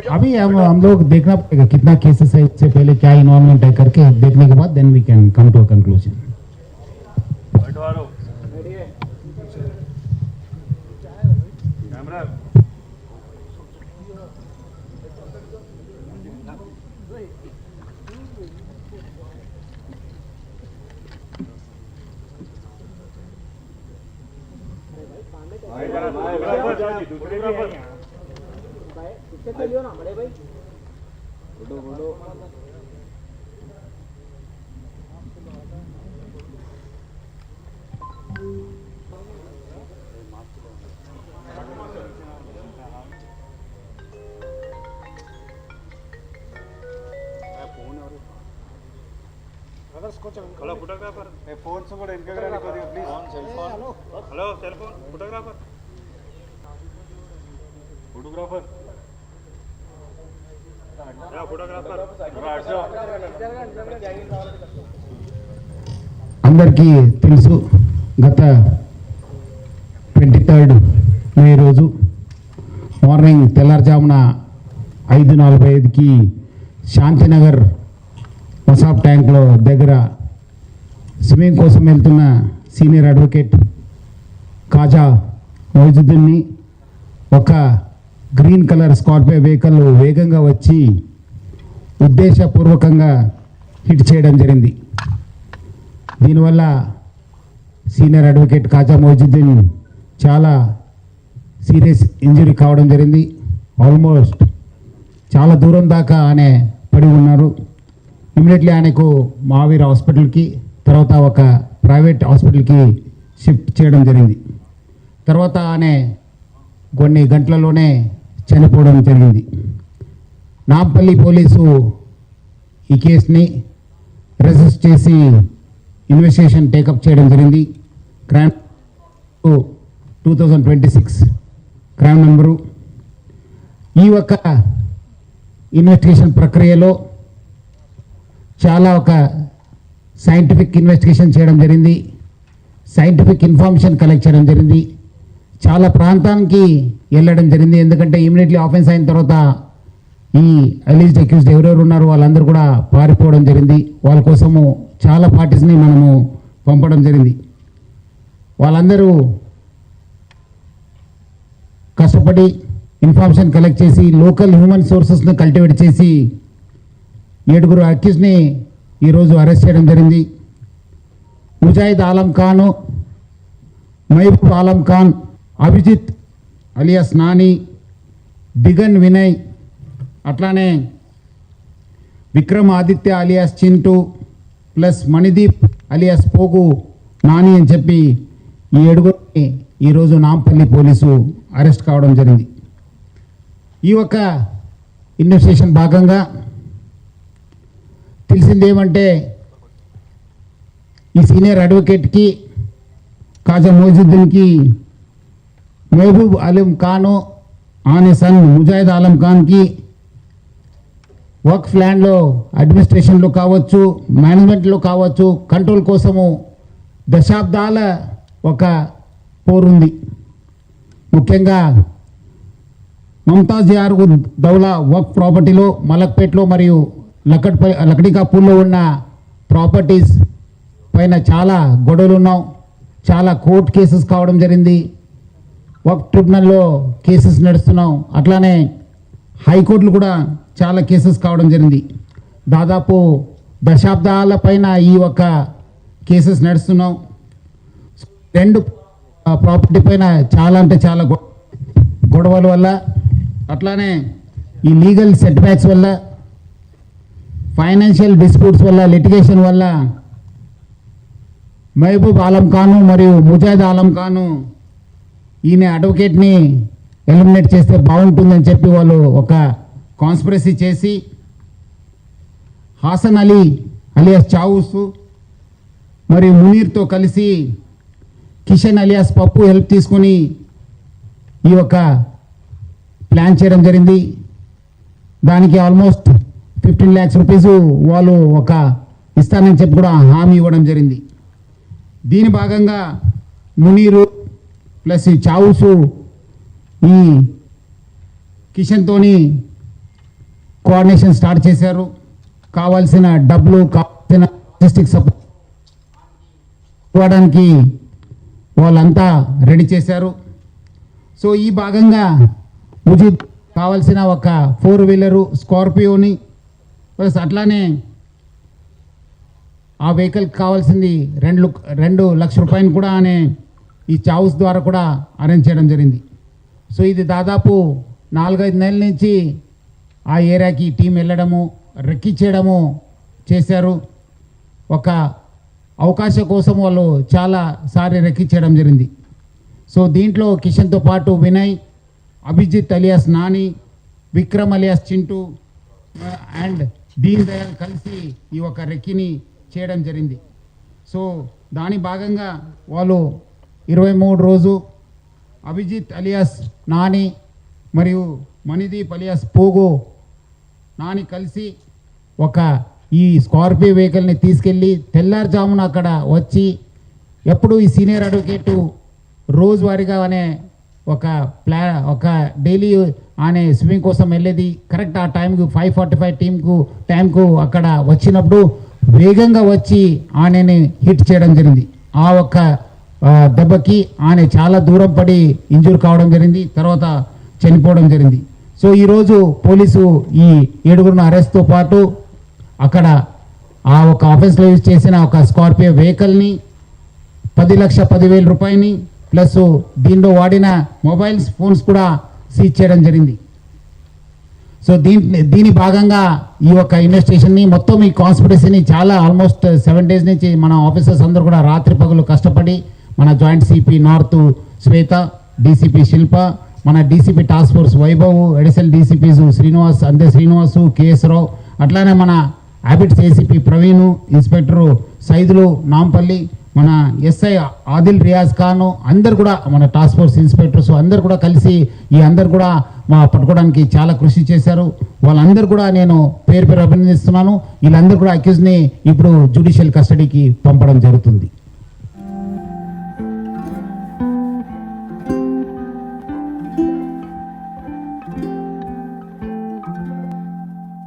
अभी हम लोग देखना पड़ेगा कितना केसेस है, इससे पहले क्या इन्वॉल्वमेंट है करके देखने के बाद then we can come to a conclusion. Hello photographer phones కూడా వెనకగా రండి కొద్దిగా please. Hello cell phone photographer photographer అందరికీ తెలుసు గత 23rd మే రోజు మార్నింగ్ తెల్లారుజామున 5:45కి శాంతినగర్ వసాబ్ ట్యాంక్లో దగ్గర స్విమ్మింగ్ కోసం వెళ్తున్న సీనియర్ అడ్వకేట్ కాజా మొయిజుద్దీన్ని ఒక గ్రీన్ కలర్ స్కార్పియో వెహికల్ వేగంగా వచ్చి ఉద్దేశపూర్వకంగా హిట్ చేయడం జరిగింది. దీనివల్ల సీనియర్ అడ్వకేట్ కాజా మొయిజుద్దీన్ చాలా సీరియస్ ఇంజరీ కావడం జరిగింది. ఆల్మోస్ట్ చాలా దూరం దాకా ఆయన పడి ఉన్నారు. ఇమీడియట్లీ ఆయనకు మహావీర్ హాస్పిటల్కి తర్వాత ఒక ప్రైవేట్ హాస్పిటల్కి షిఫ్ట్ చేయడం జరిగింది. తర్వాత ఆయన కొన్ని గంటలలోనే చనిపోవడం జరిగింది. నాంపల్లి పోలీసు ఈ కేసుని రిజిస్టర్ చేసి ఇన్వెస్టిగేషన్ టేకప్ చేయడం జరిగింది. Crime 2026 crime number. ఈ ఒక ఇన్వెస్టిగేషన్ ప్రక్రియలో చాలా ఒక సైంటిఫిక్ ఇన్వెస్టిగేషన్ చేయడం జరిగింది. సైంటిఫిక్ ఇన్ఫర్మేషన్ కలెక్ట్ చేయడం జరిగింది. చాలా ప్రాంతానికి వెళ్ళడం జరిగింది. ఎందుకంటే ఇమీడియట్లీ ఆఫెన్స్ అయిన తర్వాత ఈ అలీజ్డ్ అక్యూజ్డ్ ఎవరెవరు ఉన్నారో వాళ్ళందరూ కూడా పారిపోవడం జరిగింది. వాళ్ళ కోసము చాలా పార్టీస్ని మనము పంపడం జరిగింది. వాళ్ళందరూ కష్టపడి ఇన్ఫర్మేషన్ కలెక్ట్ చేసి లోకల్ హ్యూమన్ సోర్సెస్ని కల్టివేట్ చేసి 7 అక్యూజ్ని ఈరోజు అరెస్ట్ చేయడం జరిగింది. ముజాహిద్ ఆలం ఖాను, మహబూబ్ ఆలం ఖాన్, అభిజిత్ అలియాస్ నాని, దిగన్ వినయ్, అట్లానే Vikram Aditya alias Chintu plus Manideep alias పోగు నాని అని చెప్పి ఈ 7 ఈరోజు నాంపల్లి పోలీసు అరెస్ట్ కావడం జరిగింది. ఈ ఒక ఇన్వెస్టిగేషన్ భాగంగా తెలిసిందేమంటే ఈ సీనియర్ అడ్వకేట్కి కాజా మొయిజుద్దీన్కి మహబూబ్ ఆలం ఖాను ఆనే సన్ ముజాహిద్ ఆలం ఖాన్కి వక్ఫ్ ల్యాండ్లో అడ్మినిస్ట్రేషన్లో కావచ్చు, మేనేజ్మెంట్లో కావచ్చు, కంట్రోల్ కోసము దశాబ్దాల ఒక పోరుంది. ముఖ్యంగా ముంతాజ్ యార్ దౌలా వక్ఫ్ ప్రాపర్టీలో మలక్పేట్లో మరియు లక్డీకాపూర్లో ఉన్న ప్రాపర్టీస్ పైన చాలా గొడవలు ఉన్నాం. చాలా కోర్ట్ కేసెస్ కావడం జరిగింది. వక్ఫ్ ట్రిబ్యునల్లో కేసెస్ నడుస్తున్నాం. అట్లానే హైకోర్టులు కూడా చాలా కేసెస్ కావడం జరిగింది. దాదాపు దశాబ్దాల పైన ఈ ఒక కేసెస్ నడుస్తున్నాం. 2 ప్రాపర్టీ పైన చాలా అంటే చాలా గొడవల వల్ల, అట్లానే ఈ లీగల్ సెట్ బ్యాక్స్ వల్ల, ఫైనాన్షియల్ డిస్ప్యూట్స్ వల్ల, లిటిగేషన్ వల్ల మహబూబ్ ఆలం ఖాను మరియు ముజాహిద్ ఆలం ఖాను ఈయన అడ్వకేట్ని ఎలిమినేట్ చేస్తే బాగుంటుందని చెప్పి వాళ్ళు ఒక కాన్స్పిరసీ చేసి హాసన్ అలీ అలియాస్ చావుస్ మరియు మునీర్తో కలిసి కిషన్ అలియాస్ పప్పు హెల్ప్ తీసుకొని ఈ ఒక ప్లాన్ చేయడం జరిగింది. దానికి ఆల్మోస్ట్ 15 lakhs రూపీస్ వాళ్ళు ఒక ఇస్తానని చెప్పి కూడా హామీ ఇవ్వడం జరిగింది. దీని భాగంగా మునీరు ప్లస్ ఈ చావుసు ఈ కిషన్తోని కోఆర్డినేషన్ స్టార్ట్ చేశారు. కావాల్సిన డబ్బులు, కావాల్సిన లాజిస్టిక్ సపోర్ట్ ఇవ్వడానికి వాళ్ళంతా రెడీ చేశారు. సో ఈ భాగంగా ఉజిత్ కావాల్సిన ఒక 4-వీలరు స్కార్పియోని ప్లస్ అట్లానే ఆ వెహికల్కి కావాల్సింది 2 లక్షల రూపాయలు కూడా అనే ఈ చావుస్ ద్వారా కూడా అరేంజ్ చేయడం జరిగింది. సో ఇది దాదాపు 4-5 నెలల నుంచి ఆ ఏరియాకి టీం వెళ్ళడము, రెక్కించడము చేశారు. ఒక అవకాశం కోసం వాళ్ళు చాలా సారి రెక్కించడం జరిగింది. సో దీంట్లో కిషన్తో పాటు Vinay, Abhijit alias Nani, Vikram alias Chintu and Deen Dayal కలిసి ఈ ఒక రెక్కిని చేయడం జరిగింది. సో దాని భాగంగా వాళ్ళు 23 రోజు అభిజిత్ అలియాస్ నాని మరియు మణిదీప్ అలియాస్ పోగో నాని కలిసి ఒక ఈ స్కార్పియో వెహికల్ని తీసుకెళ్ళి తెల్లారుజామున అక్కడ వచ్చి ఎప్పుడు ఈ సీనియర్ అడ్వకేటు రోజువారీగా అనే ఒక డైలీ అనే స్విమ్మింగ్ కోసం వెళ్ళేది. కరెక్ట్ ఆ టైంకు 5:45 టైంకు అక్కడ వచ్చినప్పుడు వేగంగా వచ్చి ఆమెని హిట్ చేయడం జరిగింది. ఆ ఒక్క దెబ్బకి ఆమె చాలా దూరం పడి ఇంజూర్ కావడం జరిగింది, తర్వాత చనిపోవడం జరిగింది. సో ఈరోజు పోలీసు ఈ 7గురిని అరెస్ట్తో పాటు అక్కడ ఆ ఒక ఆఫీస్లో యూజ్ చేసిన ఒక స్కార్పియో వెహికల్ని 10,10,000 రూపాయలని ప్లస్ దీనిలో వాడిన మొబైల్స్ ఫోన్స్ కూడా సీజ్ చేయడం జరిగింది. సో దీని భాగంగా ఈ యొక్క ఇన్వెస్టిగేషన్ని మొత్తం ఈ కాన్స్పిరసీని చాలా ఆల్మోస్ట్ 7 డేస్ నుంచి మన ఆఫీసర్స్ అందరూ కూడా రాత్రి పగలు కష్టపడి మన జాయింట్ సిపి నార్త్ శ్వేత, డీసీపీ శిల్ప, మన DCP task force Vaibhav, additional DCPs Srinivas, అందే శ్రీనివాసు, కేఎస్ రావు, అట్లానే మన habits ACP Praveen, inspector Saidulu Nampally, మన ఎస్ఐ ఆదిల్ రియాజ్ ఖాను, అందరు కూడా మన టాస్క్ ఫోర్స్ ఇన్స్పెక్టర్స్ అందరు కూడా కలిసి ఈ అందరు కూడా పట్టుకోవడానికి చాలా కృషి చేశారు. వాళ్ళందరూ కూడా నేను పేరు అభినందిస్తున్నాను. వీళ్ళందరూ కూడా అక్యూజ్ని ఇప్పుడు జ్యుడిషియల్ కస్టడీకి పంపడం జరుగుతుంది.